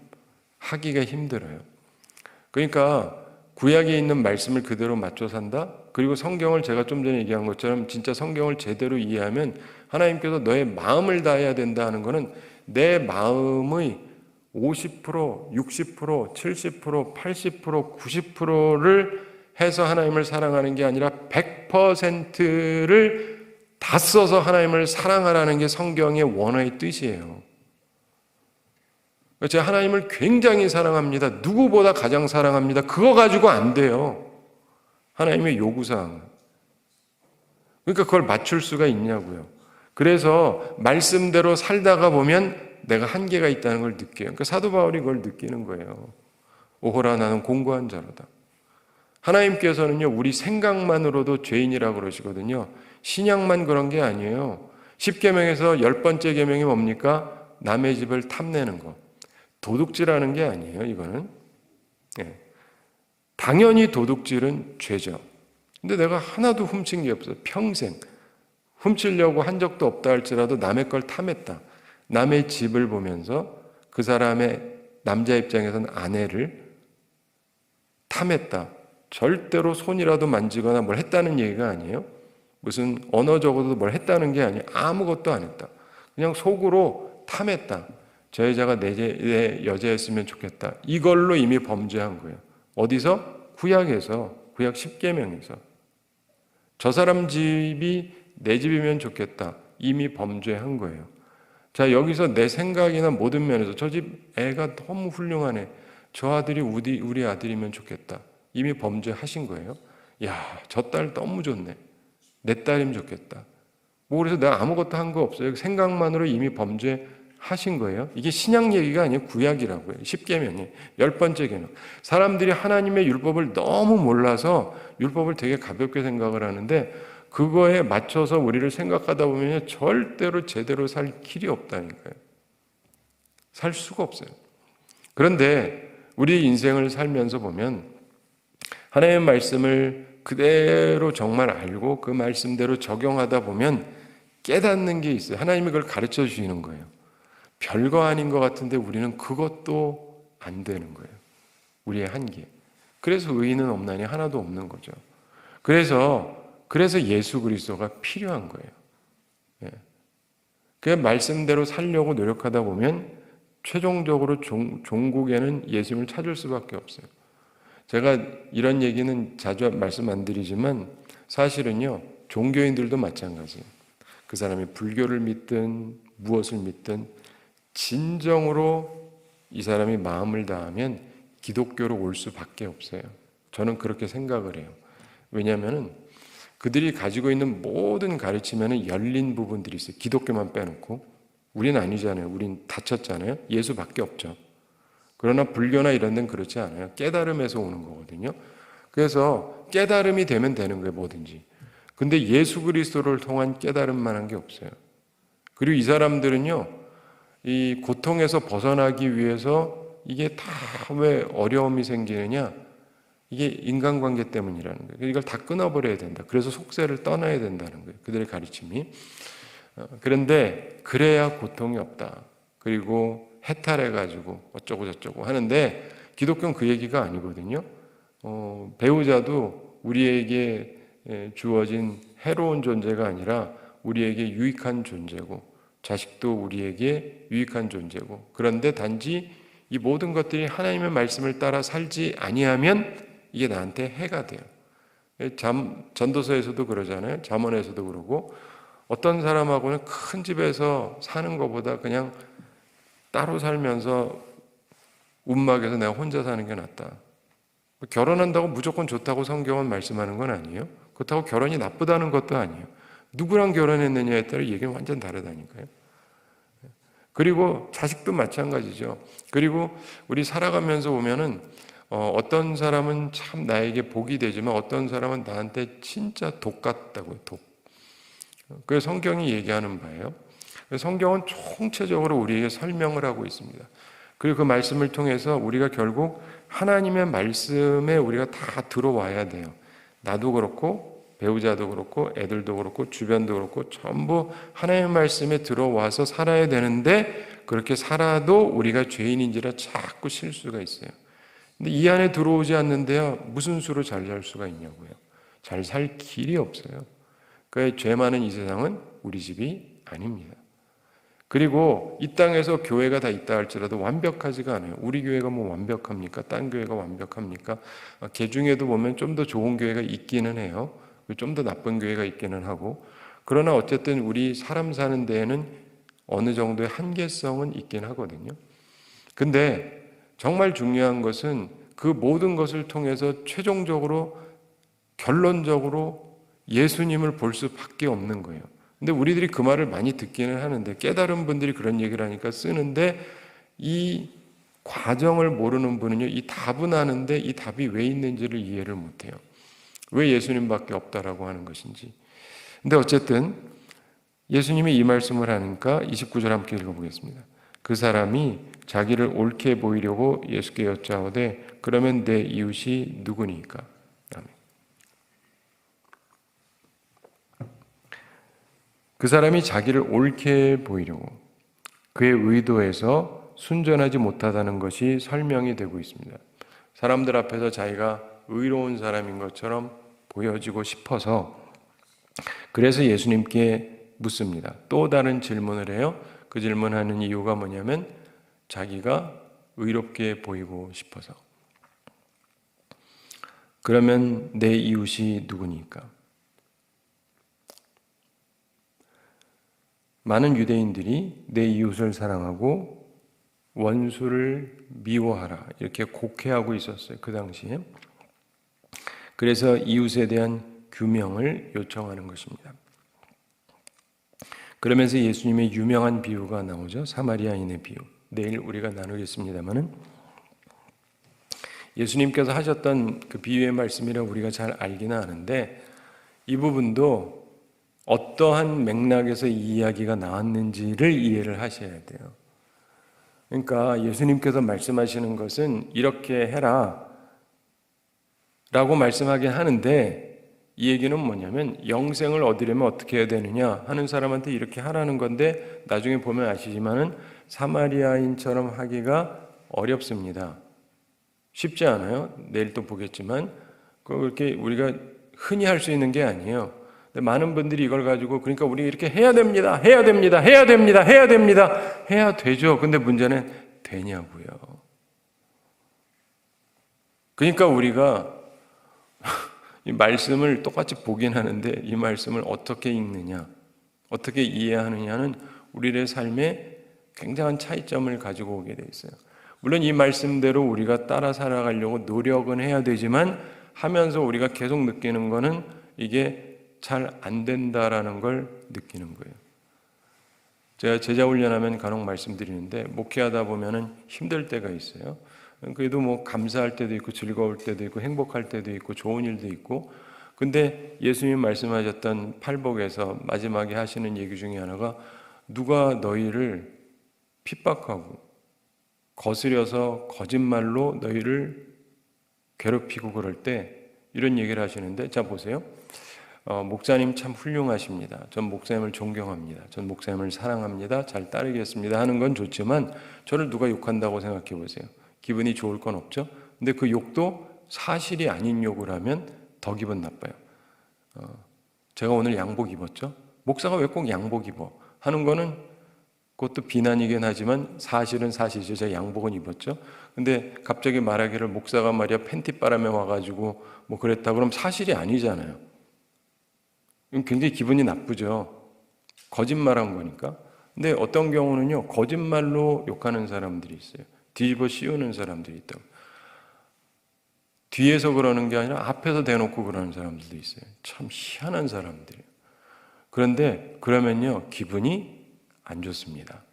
하기가 힘들어요. 그러니까 구약에 있는 말씀을 그대로 맞춰 산다? 그리고 성경을 제가 좀 전에 얘기한 것처럼 진짜 성경을 제대로 이해하면 하나님께서 너의 마음을 다해야 된다 하는 것은 내 마음의 50%, 60%, 70%, 80%, 90%를 해서 하나님을 사랑하는 게 아니라 100%를 다 써서 하나님을 사랑하라는 게 성경의 원어의 뜻이에요. 제가 하나님을 굉장히 사랑합니다. 누구보다 가장 사랑합니다. 그거 가지고 안 돼요. 하나님의 요구사항. 그러니까 그걸 맞출 수가 있냐고요. 그래서 말씀대로 살다가 보면 내가 한계가 있다는 걸 느껴요. 그러니까 사도 바울이 그걸 느끼는 거예요. 오호라 나는 공고한 자로다. 하나님께서는요 우리 생각만으로도 죄인이라고 그러시거든요. 신약만 그런 게 아니에요. 10계명에서 10번째 계명이 뭡니까? 남의 집을 탐내는 거. 도둑질하는 게 아니에요. 이거는 당연히 도둑질은 죄죠. 근데 내가 하나도 훔친 게 없어. 평생 훔치려고 한 적도 없다 할지라도 남의 걸 탐했다. 남의 집을 보면서 그 사람의 남자 입장에서는 아내를 탐했다. 절대로 손이라도 만지거나 뭘 했다는 얘기가 아니에요. 무슨 언어적으로도 뭘 했다는 게 아니에요. 아무것도 안 했다. 그냥 속으로 탐했다. 저 여자가 내 여자였으면 좋겠다. 이걸로 이미 범죄한 거예요. 어디서? 구약에서. 구약 10계명에서. 저 사람 집이 내 집이면 좋겠다. 이미 범죄한 거예요. 자, 여기서 내 생각이나 모든 면에서 저 집 애가 너무 훌륭하네. 저 아들이 우리 아들이면 좋겠다. 이미 범죄하신 거예요. 야, 저 딸 너무 좋네. 내 딸이면 좋겠다. 뭐 그래서 내가 아무것도 한 거 없어요. 생각만으로 이미 범죄하신 거예요. 이게 신약 얘기가 아니에요. 구약이라고요. 10계명이 10번째 계명. 사람들이 하나님의 율법을 너무 몰라서 율법을 되게 가볍게 생각을 하는데 그거에 맞춰서 우리를 생각하다 보면 절대로 제대로 살 길이 없다니까요. 살 수가 없어요. 그런데 우리 인생을 살면서 보면 하나님의 말씀을 그대로 정말 알고 그 말씀대로 적용하다 보면 깨닫는 게 있어요. 하나님이 그걸 가르쳐 주시는 거예요. 별거 아닌 것 같은데 우리는 그것도 안 되는 거예요. 우리의 한계. 그래서 의인은 없나니 하나도 없는 거죠. 그래서 예수 그리스도가 필요한 거예요. 예. 그 말씀대로 살려고 노력하다 보면 최종적으로 종국에는 예수님을 찾을 수밖에 없어요. 제가 이런 얘기는 자주 말씀 안 드리지만 사실은요, 종교인들도 마찬가지예요. 그 사람이 불교를 믿든 무엇을 믿든 진정으로 이 사람이 마음을 다하면 기독교로 올 수밖에 없어요. 저는 그렇게 생각을 해요. 왜냐하면 그들이 가지고 있는 모든 가르침에는 열린 부분들이 있어요. 기독교만 빼놓고. 우리는 아니잖아요. 우린 닫혔잖아요. 예수밖에 없죠. 그러나 불교나 이런 데는 그렇지 않아요. 깨달음에서 오는 거거든요. 그래서 깨달음이 되면 되는 거예요. 뭐든지. 근데 예수 그리스도를 통한 깨달음만 한 게 없어요. 그리고 이 사람들은요, 이 고통에서 벗어나기 위해서 이게 다 왜 어려움이 생기느냐? 이게 인간관계 때문이라는 거예요. 이걸 다 끊어버려야 된다. 그래서 속세를 떠나야 된다는 거예요. 그들의 가르침이. 그런데 그래야 고통이 없다. 그리고 해탈해가지고 어쩌고 저쩌고 하는데 기독교는 그 얘기가 아니거든요. 배우자도 우리에게 주어진 해로운 존재가 아니라 우리에게 유익한 존재고 자식도 우리에게 유익한 존재고 그런데 단지 이 모든 것들이 하나님의 말씀을 따라 살지 아니하면 이게 나한테 해가 돼요. 전도서에서도 그러잖아요. 잠언에서도 그러고 어떤 사람하고는 큰 집에서 사는 것보다 그냥 따로 살면서 움막에서 내가 혼자 사는 게 낫다. 결혼한다고 무조건 좋다고 성경은 말씀하는 건 아니에요. 그렇다고 결혼이 나쁘다는 것도 아니에요. 누구랑 결혼했느냐에 따라 얘기는 완전 다르다니까요. 그리고 자식도 마찬가지죠. 그리고 우리 살아가면서 보면은 어떤 사람은 참 나에게 복이 되지만 어떤 사람은 나한테 진짜 독 같다고요. 독. 그래서 성경이 얘기하는 바예요. 성경은 총체적으로 우리에게 설명을 하고 있습니다. 그리고 그 말씀을 통해서 우리가 결국 하나님의 말씀에 우리가 다 들어와야 돼요. 나도 그렇고 배우자도 그렇고 애들도 그렇고 주변도 그렇고 전부 하나님의 말씀에 들어와서 살아야 되는데 그렇게 살아도 우리가 죄인인지라 자꾸 실수가 있어요. 근데 이 안에 들어오지 않는데요. 무슨 수로 잘 살 수가 있냐고요. 잘 살 길이 없어요. 그 죄 많은 이 세상은 우리 집이 아닙니다. 그리고 이 땅에서 교회가 다 있다 할지라도 완벽하지가 않아요. 우리 교회가 뭐 완벽합니까? 딴 교회가 완벽합니까? 개 중에도 보면 좀 더 좋은 교회가 있기는 해요. 좀 더 나쁜 교회가 있기는 하고. 그러나 어쨌든 우리 사람 사는 데에는 어느 정도의 한계성은 있긴 하거든요. 근데 정말 중요한 것은 그 모든 것을 통해서 최종적으로 결론적으로 예수님을 볼 수밖에 없는 거예요. 근데 우리들이 그 말을 많이 듣기는 하는데 깨달은 분들이 그런 얘기를 하니까 쓰는데 이 과정을 모르는 분은요, 이 답은 아는데 이 답이 왜 있는지를 이해를 못해요. 왜 예수님밖에 없다라고 하는 것인지. 근데 어쨌든 예수님이 이 말씀을 하니까 29절 함께 읽어보겠습니다. 그 사람이 자기를 옳게 보이려고 예수께 여짜오되 그러면 내 이웃이 누구니까? 아멘. 그 사람이 자기를 옳게 보이려고 그의 의도에서 순전하지 못하다는 것이 설명이 되고 있습니다. 사람들 앞에서 자기가 의로운 사람인 것처럼 보여지고 싶어서 그래서 예수님께 묻습니다. 또 다른 질문을 해요. 그 질문하는 이유가 뭐냐면 자기가 의롭게 보이고 싶어서. 그러면 내 이웃이 누구니까? 많은 유대인들이 내 이웃을 사랑하고 원수를 미워하라 이렇게 곡해하고 있었어요. 그 당시에. 그래서 이웃에 대한 규명을 요청하는 것입니다. 그러면서 예수님의 유명한 비유가 나오죠. 사마리아인의 비유. 내일 우리가 나누겠습니다마는 예수님께서 하셨던 그 비유의 말씀이라 우리가 잘 알기는 아는데 이 부분도 어떠한 맥락에서 이 이야기가 나왔는지를 이해를 하셔야 돼요. 그러니까 예수님께서 말씀하시는 것은 이렇게 해라 라고 말씀하긴 하는데 이 얘기는 뭐냐면 영생을 얻으려면 어떻게 해야 되느냐 하는 사람한테 이렇게 하라는 건데 나중에 보면 아시지만은 사마리아인처럼 하기가 어렵습니다. 쉽지 않아요. 내일 또 보겠지만 그렇게 우리가 흔히 할 수 있는 게 아니에요. 근데 많은 분들이 이걸 가지고 그러니까 우리 이렇게 해야 됩니다. 해야 됩니다. 해야 됩니다. 해야 됩니다. 해야 되죠. 근데 문제는 되냐고요. 그러니까 우리가 이 말씀을 똑같이 보긴 하는데 이 말씀을 어떻게 읽느냐, 어떻게 이해하느냐는 우리의 삶에 굉장한 차이점을 가지고 오게 돼 있어요. 물론 이 말씀대로 우리가 따라 살아가려고 노력은 해야 되지만 하면서 우리가 계속 느끼는 거는 이게 잘 안 된다라는 걸 느끼는 거예요. 제가 제자 훈련하면 간혹 말씀드리는데 목회하다 보면은 힘들 때가 있어요. 그래도 뭐 감사할 때도 있고 즐거울 때도 있고 행복할 때도 있고 좋은 일도 있고 근데 예수님 말씀하셨던 팔복에서 마지막에 하시는 얘기 중에 하나가 누가 너희를 핍박하고 거스려서 거짓말로 너희를 괴롭히고 그럴 때 이런 얘기를 하시는데 자 보세요. 목사님 참 훌륭하십니다. 전 목사님을 존경합니다. 전 목사님을 사랑합니다. 잘 따르겠습니다 하는 건 좋지만 저를 누가 욕한다고 생각해 보세요. 기분이 좋을 건 없죠. 근데 그 욕도 사실이 아닌 욕을 하면 더 기분 나빠요. 제가 오늘 양복 입었죠. 목사가 왜 꼭 양복 입어? 하는 거는 그것도 비난이긴 하지만 사실은 사실이죠. 제가 양복은 입었죠. 근데 갑자기 말하기를 목사가 말이야 팬티바람에 와가지고 뭐 그랬다 그럼 사실이 아니잖아요. 굉장히 기분이 나쁘죠. 거짓말한 거니까. 근데 어떤 경우는요 거짓말로 욕하는 사람들이 있어요. 뒤집어 씌우는 사람들이 있다고. 뒤에서 그러는 게 아니라 앞에서 대놓고 그러는 사람들도 있어요. 참 희한한 사람들이에요. 그런데 그러면요 기분이 안 좋습니다.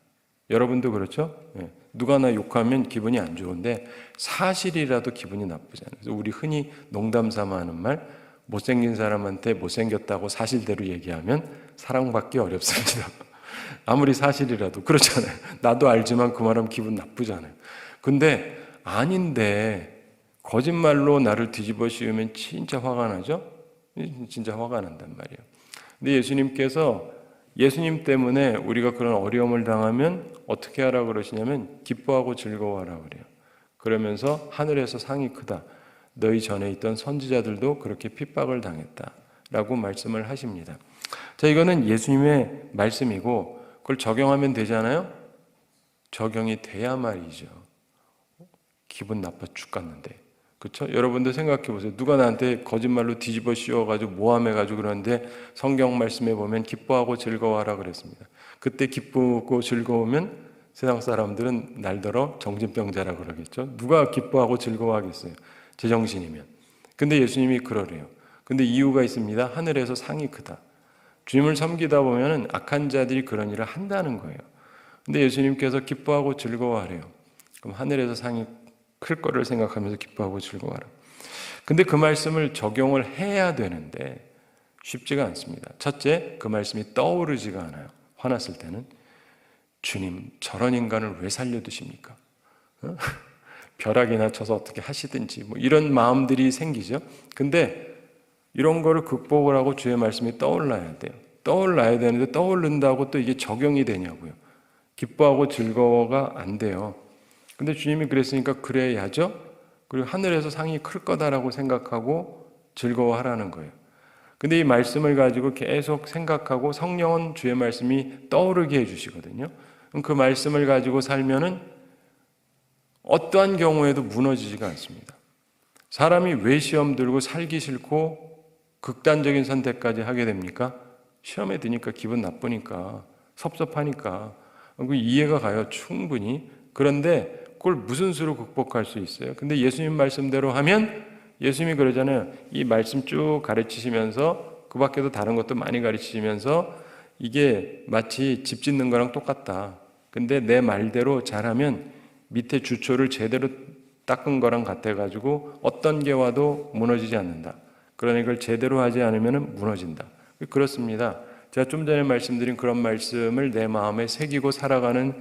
여러분도 그렇죠? 네. 누가 나 욕하면 기분이 안 좋은데 사실이라도 기분이 나쁘잖아요. 그래서 우리 흔히 농담 삼아 하는 말 못생긴 사람한테 못생겼다고 사실대로 얘기하면 사랑받기 어렵습니다. 아무리 사실이라도 그렇잖아요. 나도 알지만 그 말하면 기분 나쁘잖아요. 근데 아닌데 거짓말로 나를 뒤집어 씌우면 진짜 화가 나죠? 진짜 화가 난단 말이에요. 근데 예수님께서 예수님 때문에 우리가 그런 어려움을 당하면 어떻게 하라고 그러시냐면 기뻐하고 즐거워하라고 그래요. 그러면서 하늘에서 상이 크다. 너희 전에 있던 선지자들도 그렇게 핍박을 당했다라고 말씀을 하십니다. 자, 이거는 예수님의 말씀이고 그걸 적용하면 되잖아요? 적용이 돼야 말이죠. 기분 나빠 죽겠는데. 그렇죠? 여러분도 생각해 보세요. 누가 나한테 거짓말로 뒤집어 씌워가지고 모함해가지고 그러는데 성경 말씀에 보면 기뻐하고 즐거워하라 그랬습니다. 그때 기쁘고 즐거우면 세상 사람들은 날더러 정신병자라 그러겠죠. 누가 기뻐하고 즐거워하겠어요? 제정신이면. 근데 예수님이 그러래요. 근데 이유가 있습니다. 하늘에서 상이 크다. 주님을 섬기다 보면 악한 자들이 그런 일을 한다는 거예요. 근데 예수님께서 기뻐하고 즐거워하래요. 그럼 하늘에서 상이 클 거를 생각하면서 기뻐하고 즐거워하라. 근데 그 말씀을 적용을 해야 되는데 쉽지가 않습니다. 첫째, 그 말씀이 떠오르지가 않아요. 화났을 때는 주님 저런 인간을 왜 살려두십니까? 벼락이나 쳐서 어떻게 하시든지 뭐 이런 마음들이 생기죠. 근데 이런 거를 극복을 하고 주의 말씀이 떠올라야 돼요. 떠올라야 되는데 떠오른다고 또 이게 적용이 되냐고요. 기뻐하고 즐거워가 안 돼요. 근데 주님이 그랬으니까 그래야죠. 그리고 하늘에서 상이 클 거다라고 생각하고 즐거워하라는 거예요. 근데 이 말씀을 가지고 계속 생각하고 성령은 주의 말씀이 떠오르게 해주시거든요. 그럼 그 말씀을 가지고 살면은 어떠한 경우에도 무너지지가 않습니다. 사람이 왜 시험 들고 살기 싫고 극단적인 선택까지 하게 됩니까? 시험에 드니까 기분 나쁘니까 섭섭하니까 이해가 가요. 충분히. 그런데 그걸 무슨 수로 극복할 수 있어요? 근데 예수님 말씀대로 하면 예수님이 그러잖아요. 이 말씀 쭉 가르치시면서 그 밖에도 다른 것도 많이 가르치시면서 이게 마치 집 짓는 거랑 똑같다. 근데 내 말대로 잘하면 밑에 주초를 제대로 닦은 거랑 같아가지고 어떤 게 와도 무너지지 않는다. 그러나 이걸 제대로 하지 않으면 무너진다. 그렇습니다. 제가 좀 전에 말씀드린 그런 말씀을 내 마음에 새기고 살아가는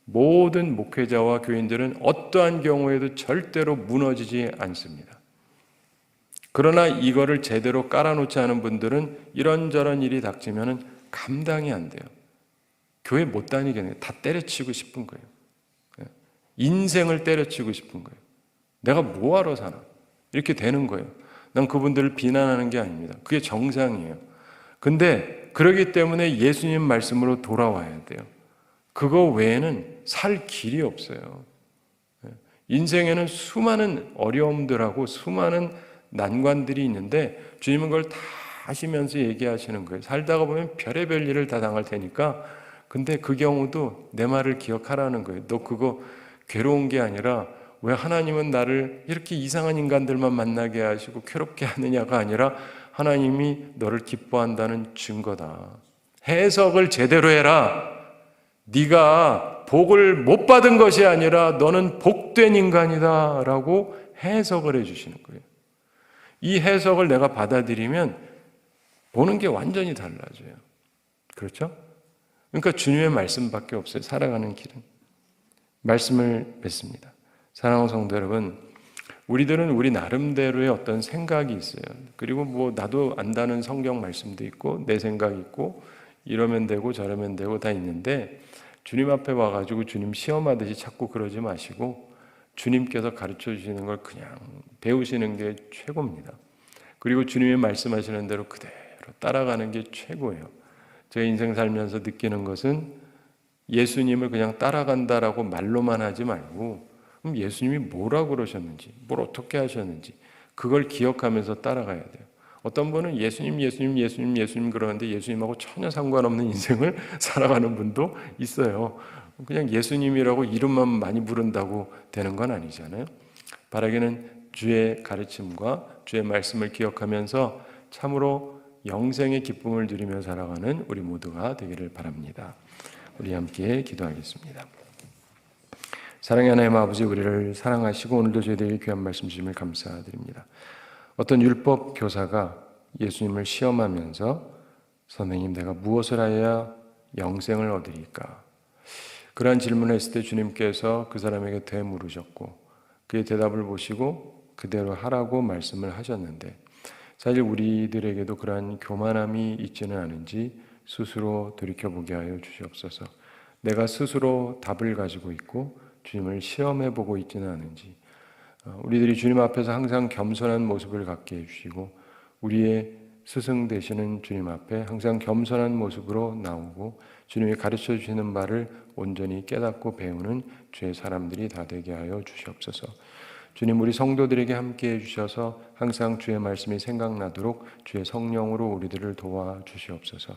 모든 목회자와 교인들은 어떠한 경우에도 절대로 무너지지 않습니다. 그러나 이거를 제대로 깔아놓지 않은 분들은 이런저런 일이 닥치면 감당이 안 돼요. 교회 못 다니겠네요. 다 때려치고 싶은 거예요. 인생을 때려치고 싶은 거예요. 내가 뭐하러 사나? 이렇게 되는 거예요. 난 그분들을 비난하는 게 아닙니다. 그게 정상이에요. 근데 그러기 때문에 예수님 말씀으로 돌아와야 돼요. 그거 외에는 살 길이 없어요. 인생에는 수많은 어려움들하고 수많은 난관들이 있는데 주님은 그걸 다 하시면서 얘기하시는 거예요. 살다가 보면 별의별 일을 다 당할 테니까 근데 그 경우도 내 말을 기억하라는 거예요. 너 그거 괴로운 게 아니라 왜 하나님은 나를 이렇게 이상한 인간들만 만나게 하시고 괴롭게 하느냐가 아니라 하나님이 너를 기뻐한다는 증거다. 해석을 제대로 해라. 네가 복을 못 받은 것이 아니라 너는 복된 인간이다 라고 해석을 해주시는 거예요. 이 해석을 내가 받아들이면 보는 게 완전히 달라져요. 그렇죠? 그러니까 주님의 말씀밖에 없어요. 살아가는 길은. 말씀을 뵙습니다. 사랑하는 성도 여러분, 우리들은 우리 나름대로의 어떤 생각이 있어요. 그리고 뭐 나도 안다는 성경 말씀도 있고 내 생각이 있고 이러면 되고 저러면 되고 다 있는데 주님 앞에 와가지고 주님 시험하듯이 자꾸 그러지 마시고 주님께서 가르쳐 주시는 걸 그냥 배우시는 게 최고입니다. 그리고 주님이 말씀하시는 대로 그대로 따라가는 게 최고예요. 제 인생 살면서 느끼는 것은 예수님을 그냥 따라간다라고 말로만 하지 말고 그럼 예수님이 뭐라고 그러셨는지 뭘 어떻게 하셨는지 그걸 기억하면서 따라가야 돼요. 어떤 분은 예수님 그러는데 예수님하고 전혀 상관없는 인생을 살아가는 분도 있어요. 그냥 예수님이라고 이름만 많이 부른다고 되는 건 아니잖아요. 바라기는 주의 가르침과 주의 말씀을 기억하면서 참으로 영생의 기쁨을 누리며 살아가는 우리 모두가 되기를 바랍니다. 우리 함께 기도하겠습니다. 사랑의 하나님 아버지, 우리를 사랑하시고 오늘도 저희들에게 귀한 말씀 주심을 감사드립니다. 어떤 율법 교사가 예수님을 시험하면서 선생님, 내가 무엇을 하여야 영생을 얻으리까? 그러한 질문을 했을 때 주님께서 그 사람에게 되물으셨고 그의 대답을 보시고 그대로 하라고 말씀을 하셨는데 사실 우리들에게도 그러한 교만함이 있지는 않은지 스스로 돌이켜보게 하여 주시옵소서. 내가 스스로 답을 가지고 있고 주님을 시험해보고 있지는 않은지 우리들이 주님 앞에서 항상 겸손한 모습을 갖게 해주시고 우리의 스승 되시는 주님 앞에 항상 겸손한 모습으로 나오고 주님이 가르쳐 주시는 바를 온전히 깨닫고 배우는 주의 사람들이 다 되게 하여 주시옵소서. 주님, 우리 성도들에게 함께 해주셔서 항상 주의 말씀이 생각나도록 주의 성령으로 우리들을 도와주시옵소서.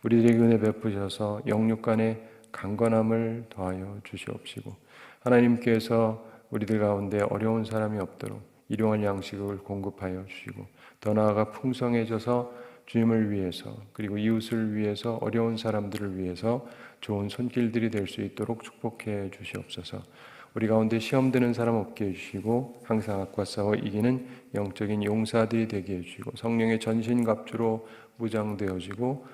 우리들에게 은혜 베푸셔서 영육 간의 강건함을 더하여 주시옵시고 하나님께서 우리들 가운데 어려운 사람이 없도록 일용할 양식을 공급하여 주시고 더 나아가 풍성해져서 주님을 위해서 그리고 이웃을 위해서 어려운 사람들을 위해서 좋은 손길들이 될 수 있도록 축복해 주시옵소서. 우리 가운데 시험 드는 사람 없게 해주시고 항상 악과 싸워 이기는 영적인 용사들이 되게 해주시고 성령의 전신갑주로 무장되어지고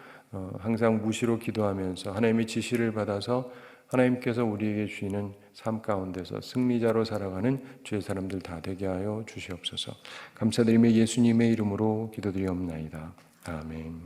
항상 무시로 기도하면서 하나님의 지시를 받아서 하나님께서 우리에게 주시는 삶 가운데서 승리자로 살아가는 주의 사람들 다 되게 하여 주시옵소서. 감사드리며 예수님의 이름으로 기도드리옵나이다. 아멘.